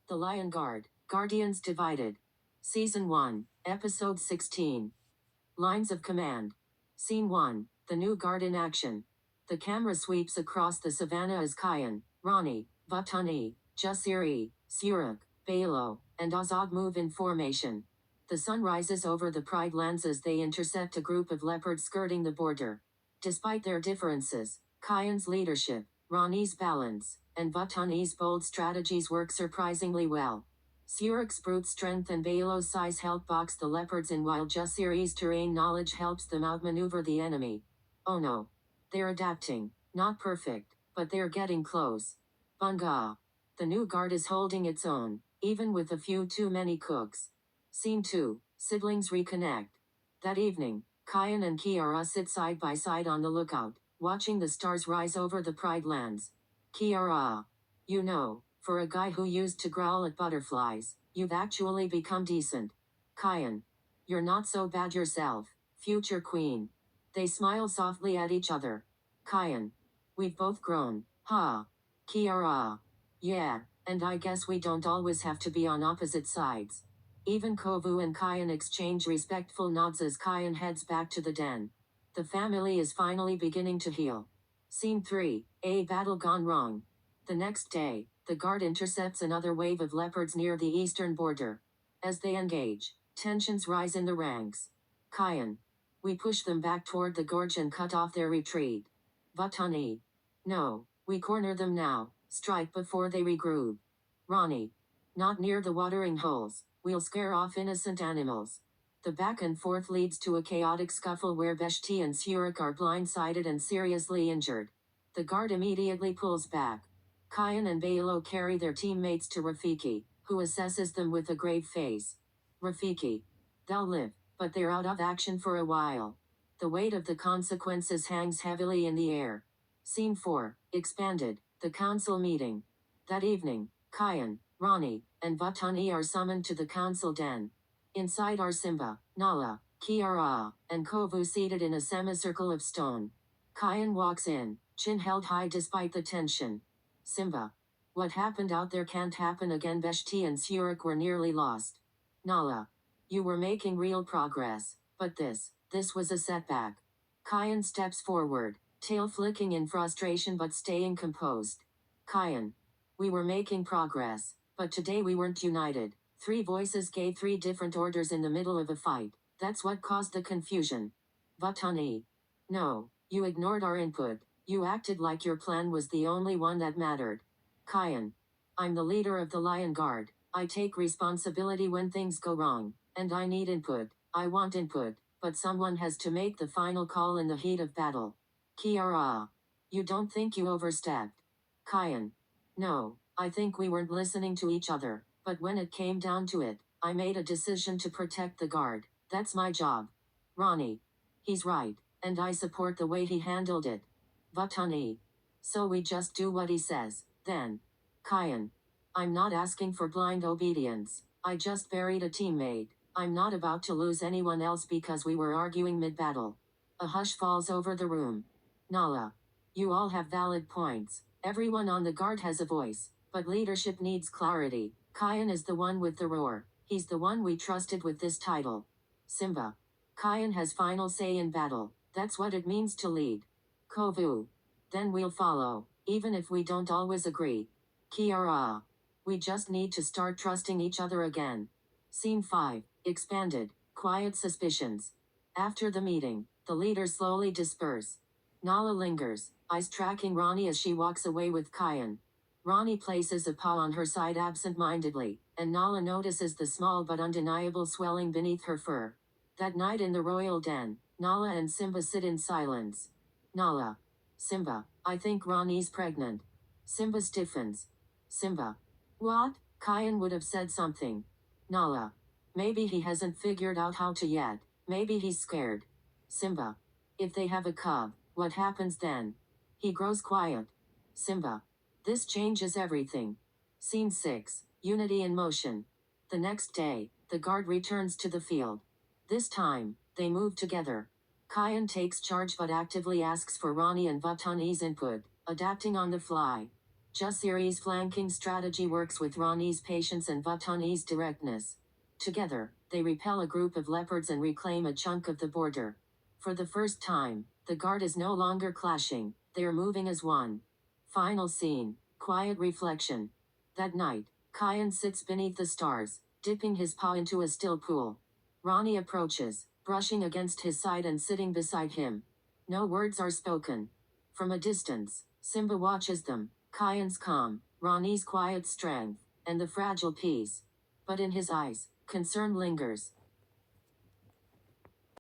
The Lion Guard, Guardians Divided. Season 1, Episode 16. Lines of Command. Scene 1, the new guard in action. The camera sweeps across the savannah as Kyan, Ronnie, Vatani, Jasiri, Surak, Balo, and Azad move in formation. The sun rises over the Pride lands as they intercept a group of leopards skirting the border. Despite their differences, Kyan's leadership, Ronnie's balance, and Vatani's bold strategies work surprisingly well. Surak's brute strength and Balo's size help box the leopards in while Jasiri's terrain knowledge helps them outmaneuver the enemy. Oh no. They're adapting. Not perfect, but they're getting close. Bunga. The new guard is holding its own, even with a few too many cooks. Scene 2, siblings reconnect. That evening, Kyan and Kiara sit side by side on the lookout, watching the stars rise over the Pride lands. Kiara. You know, for a guy who used to growl at butterflies, you've actually become decent. Kyan. You're not so bad yourself, future queen. They smile softly at each other. Kyan. We've both grown, huh? Kiara. Yeah, and I guess we don't always have to be on opposite sides. Even Kovu and Kyan exchange respectful nods as Kyan heads back to the den. The family is finally beginning to heal. Scene 3, a battle gone wrong. The next day, the guard intercepts another wave of leopards near the eastern border. As they engage, tensions rise in the ranks. Kyan. We push them back toward the gorge and cut off their retreat. Vatani. No, we corner them now, strike before they regroup. Ronnie. Not near the watering holes, we'll scare off innocent animals. The back and forth leads to a chaotic scuffle where Veshti and Surak are blindsided and seriously injured. The guard immediately pulls back. Kyan and Balo carry their teammates to Rafiki, who assesses them with a grave face. Rafiki. They'll live, but they're out of action for a while. The weight of the consequences hangs heavily in the air. Scene 4, expanded, the council meeting. That evening, Kyan, Ronnie, and Vatani are summoned to the council den. Inside are Simba, Nala, Kiara, and Kovu seated in a semicircle of stone. Kyan walks in, chin held high despite the tension. Simba. What happened out there can't happen again. Veshti and Surak were nearly lost. Nala. You were making real progress, but this was a setback. Kyan steps forward, tail flicking in frustration but staying composed. Kyan. We were making progress, but today we weren't united. 3 voices gave 3 different orders in the middle of a fight. That's what caused the confusion. Vatani. No, you ignored our input. You acted like your plan was the only one that mattered. Kyan. I'm the leader of the Lion Guard. I take responsibility when things go wrong, and I need input. I want input, but someone has to make the final call in the heat of battle. Kiara. You don't think you overstepped? Kyan. No, I think we weren't listening to each other, but when it came down to it, I made a decision to protect the guard. That's my job. Ronnie. He's right, and I support the way he handled it. Vatani. So we just do what he says, then. Kyan. I'm not asking for blind obedience. I just buried a teammate. I'm not about to lose anyone else because we were arguing mid-battle. A hush falls over the room. Nala. You all have valid points. Everyone on the guard has a voice, but leadership needs clarity. Kyan is the one with the roar. He's the one we trusted with this title. Simba. Kyan has final say in battle. That's what it means to lead. Kovu. Then we'll follow, even if we don't always agree. Kiara. We just need to start trusting each other again. Scene 5, expanded, quiet suspicions. After the meeting, the leaders slowly disperse. Nala lingers, eyes tracking Ronnie as she walks away with Kyan. Ronnie places a paw on her side absent-mindedly, and Nala notices the small but undeniable swelling beneath her fur. That night in the royal den, Nala and Simba sit in silence. Nala. Simba, I think Ronnie's pregnant. Simba stiffens. Simba. What? Kyan would have said something. Nala. Maybe he hasn't figured out how to yet. Maybe he's scared. Simba. If they have a cub, what happens then? He grows quiet. Simba. This changes everything. Scene 6, Unity in motion. The next day, the guard returns to the field. This time, they move together. Kyan takes charge but actively asks for Ronnie and Vatani's input, adapting on the fly. Jasiri's flanking strategy works with Rani's patience and Vatani's directness. Together, they repel a group of leopards and reclaim a chunk of the border. For the first time, the guard is no longer clashing, they are moving as one. Final scene, quiet reflection. That night, Kyan sits beneath the stars, dipping his paw into a still pool. Rani approaches, brushing against his side and sitting beside him. No words are spoken. From a distance, Simba watches them, Kyan's calm, Rani's quiet strength, and the fragile peace. But in his eyes, concern lingers.